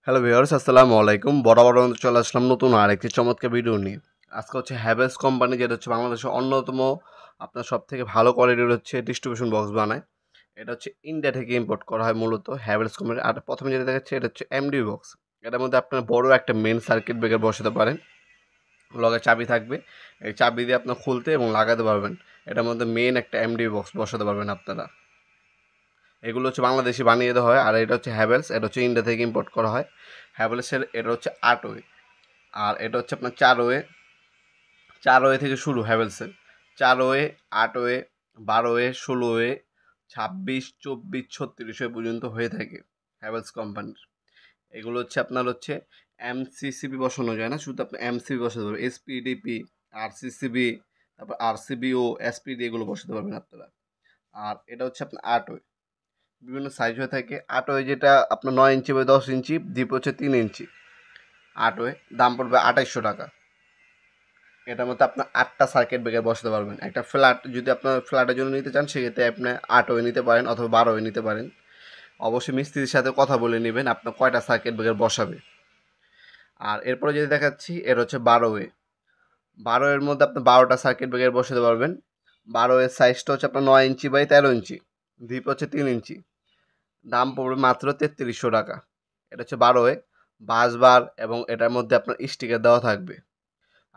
Hello viewers, আসসালামু আলাইকুম। বরাবর মতো চলে আসলাম নতুন আরেকটি চমৎকার ভিডিও নিয়ে। আজকে হচ্ছে হ্যাভেলস কোম্পানি, যেটা হচ্ছে বাংলাদেশের অন্যতম আপনার সবথেকে ভালো কোয়ালিটির হচ্ছে ডিস্ট্রিবিউশন বক্স বানায়। এটা হচ্ছে ইন্ডিয়া থেকে ইম্পোর্ট করা হয় মূলত হ্যাভেলস কোম্পানি। আর প্রথমে যেটা দেখাচ্ছে এটা হচ্ছে এমডি বক্স। এটার মধ্যে আপনার বড় একটা মেন সার্কিট ব্রেকার বসাতে পারেন, লগে চাবি থাকবে। এই চাবি দিয়ে আপনার খুলতে এবং লাগাতে পারবেন। এটার মধ্যে মেন একটা এমডি বক্স বসাতে পারবেন আপনারা। এগুলো হচ্ছে বাংলাদেশি বানিয়ে দেওয়া হয়। আর এটা হচ্ছে হ্যাভেলস, এটা হচ্ছে ইন্ডিয়া থেকে ইম্পোর্ট করা হয়। হ্যাভেলসের এটা হচ্ছে 8 ওয়ে, আর এটা হচ্ছে আপনার 4 ওয়ে। 4 ওয়ে থেকে শুরু হ্যাভেলসের। 4 way, 8 way, 12 way, 16 way, 26, 24, 36 way পর্যন্ত হয়ে থাকে হ্যাভেলস কোম্পানির। এগুলো হচ্ছে আপনার হচ্ছে এমসিসিবি বসানো যায় না, শুধু আপনি এমসিবি বসাতে পারবেন। এসপিডিপি, আরসিসিবি, তারপর আরসিবিও, এসপিডি এগুলো বসাতে পারবেন আপনারা। আর এটা হচ্ছে আপনার 8 ওয়ে, বিভিন্ন সাইজ হয়ে থাকে। 8 ওয়ে যেটা আপনার 9 ইঞ্চি বাই 10 ইঞ্চি, ডিপ হচ্ছে 3 ইঞ্চি। 8 ওয়ে দাম পড়বে 2800 টাকা। এটার মধ্যে আপনার 8টা সার্কিট ব্রেকার বসাতে পারবেন। একটা ফ্ল্যাট যদি আপনার ফ্ল্যাটের জন্য নিতে চান, সেক্ষেত্রে আপনি 8 ওয়ে নিতে পারেন অথবা 12 ওয়ে নিতে পারেন। অবশ্যই মিস্ত্রির সাথে কথা বলে নেবেন আপনার কয়টা সার্কিট ব্রেকার বসাবে। আর এরপরে যদি দেখাচ্ছি, এর হচ্ছে 12 ওয়ে। 12 এর মধ্যে আপনি 12টা সার্কিট ব্রেকার বসাতে পারবেন। 12 এর সাইজটা হচ্ছে আপনার 9 ইঞ্চি বাই 13 ইঞ্চি, ডিপ হচ্ছে 3 ইঞ্চি। দাম পড়বে মাত্র 3300 টাকা। এটা হচ্ছে 12 ওয়ে, বাসবার এবং এটার মধ্যে আপনার স্টিকার দেওয়া থাকবে।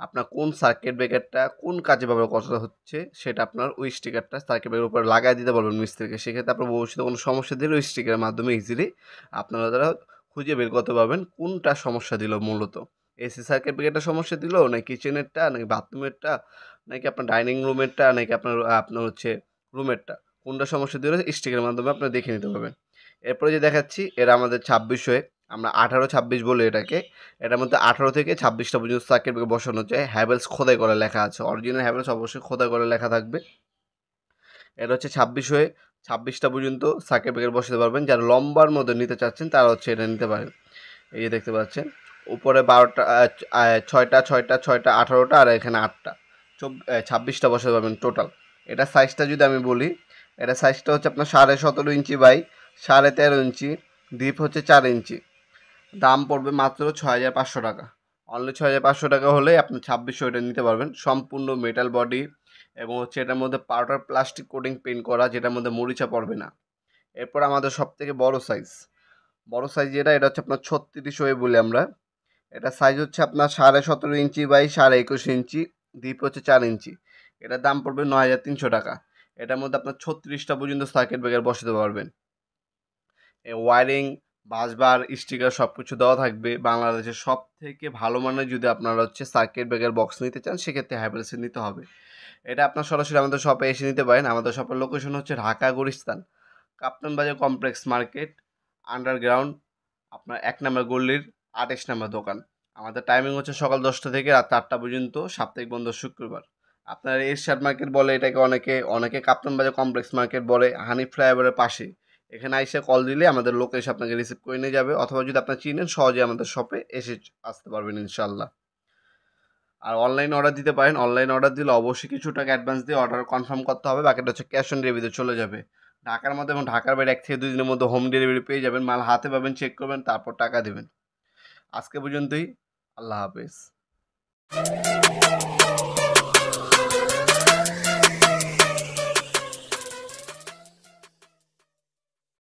আপনার কোন সার্কিট ব্রেকারটা কোন কাজে ব্যবহার করা হচ্ছে, সেটা আপনার ওই স্টিকারটা সার্কিট ব্রেকারের উপরে লাগাই দিতে পারবেন মিস্ত্রিকে। সেক্ষেত্রে আপনার ভবিষ্যতে কোনো সমস্যা দিলে ওই স্টিকারের মাধ্যমে ইজিলি আপনারা তারা খুঁজে বের করতে পারবেন কোনটা সমস্যা দিল মূলত। এসি সার্কিট ব্রেকারটা সমস্যা দিল, নাকি কিচেনেরটা, নাকি বাথরুমেরটা, নাকি আপনার ডাইনিং রুমেরটা, নাকি আপনার আপনার হচ্ছে রুমেরটা, কোনটা সমস্যা দিল স্টিকারের মাধ্যমে আপনারা দেখে নিতে পারবেন। এরপরে যে দেখাচ্ছি, এরা আমাদের 26 হয়ে, আমরা 18-26 বলি এটাকে। এটার মধ্যে 18 থেকে 26টা পর্যন্ত সার্কিট ব্রেকার বসানো যায়। হ্যাভেলস খোদাই করে লেখা আছে, অরিজিনাল হ্যাভেলস অবশ্যই খোদাই করে লেখা থাকবে। এটা হচ্ছে 26 হয়ে 26টা পর্যন্ত সার্কিট ব্রেকার বসাতে পারবেন। যারা লম্বার মধ্যে নিতে চাচ্ছেন তারা হচ্ছে এটা নিতে পারেন। এই যে দেখতে পাচ্ছেন উপরে 12টা, 6টা 6টা 6টা 18টা, আর এখানে 8টা 26টা বসাতে পারবেন টোটাল। এটা সাইজটা যদি আমি বলি, এটা সাইজটা হচ্ছে আপনার 17.5 ইঞ্চি বাই 13.5 ইঞ্চি, ডিপ হচ্ছে 4 ইঞ্চি। দাম পড়বে মাত্র 6500 টাকা। অনলি 6500 টাকা হলে আপনি 2600 এটা নিতে পারবেন। সম্পূর্ণ মেটাল বডি এবং হচ্ছে এটার মধ্যে পাউডার প্লাস্টিক কোটিং পেইন্ট করা, যেটার মধ্যে মরিচা পড়বে না। এরপর আমাদের সব থেকে বড় সাইজ যেটা, এটা হচ্ছে আপনার 36 ওয়ে বলি আমরা। এটা সাইজ হচ্ছে আপনার 17.5 ইঞ্চি বাই 21.5 ইঞ্চি, ডিপ হচ্ছে 4 ইঞ্চি। এটার দাম পড়বে 9300 টাকা। এটার মধ্যে আপনার 36টা পর্যন্ত সার্কিট ব্রেকার বসাতে পারবেন। ওয়ারিং, বাসবার, স্টিকার সব কিছু দেওয়া থাকবে। বাংলাদেশের সব থেকে ভালো মানের যদি আপনারা হচ্ছে সার্কিট ব্রেকার বক্স নিতে চান, সেক্ষেত্রে হ্যাভেলসের নিতে হবে। এটা আপনার সরাসরি আমাদের শপে এসে নিতে পারেন। আমাদের শপের লোকেশন হচ্ছে ঢাকা গুলিস্তান, কাপ্তান বাজার কমপ্লেক্স মার্কেট, আন্ডারগ্রাউন্ড, আপনার 1 নম্বর গল্লির 28 নম্বর দোকান। আমাদের টাইমিং হচ্ছে সকাল 10টা থেকে রাত 8টা পর্যন্ত, সাপ্তাহিক বন্ধ শুক্রবার। আপনার এরশাদ মার্কেট বলে এটাকে, অনেকে অনেকে কাপ্তান বাজার কমপ্লেক্স মার্কেট বলে, হানিফ ফ্লাইওভারের পাশে। এখানে এসে কল দিলে আমাদের লোক এসে আপনাকে রিসিভ করে নিয়ে যাবে, অথবা যদি আপনার চিনেন সহজে আমাদের শপে এসে আসতে পারবেন ইনশাল্লাহ। আর অনলাইন অর্ডার দিতে পারেন। অনলাইন অর্ডার দিলে অবশ্যই কিছু টাকা অ্যাডভান্স দিয়ে অর্ডার কনফার্ম করতে হবে, বাকিটা হচ্ছে ক্যাশ অন ডেলিভারিতে চলে যাবে। ঢাকার মধ্যে এবং ঢাকার বাইরে 1 থেকে 2 দিনের মধ্যে হোম ডেলিভারি পেয়ে যাবেন। মাল হাতে পাবেন, চেক করবেন, তারপর টাকা দেবেন। আজকে পর্যন্তই। আল্লাহ হাফেজ।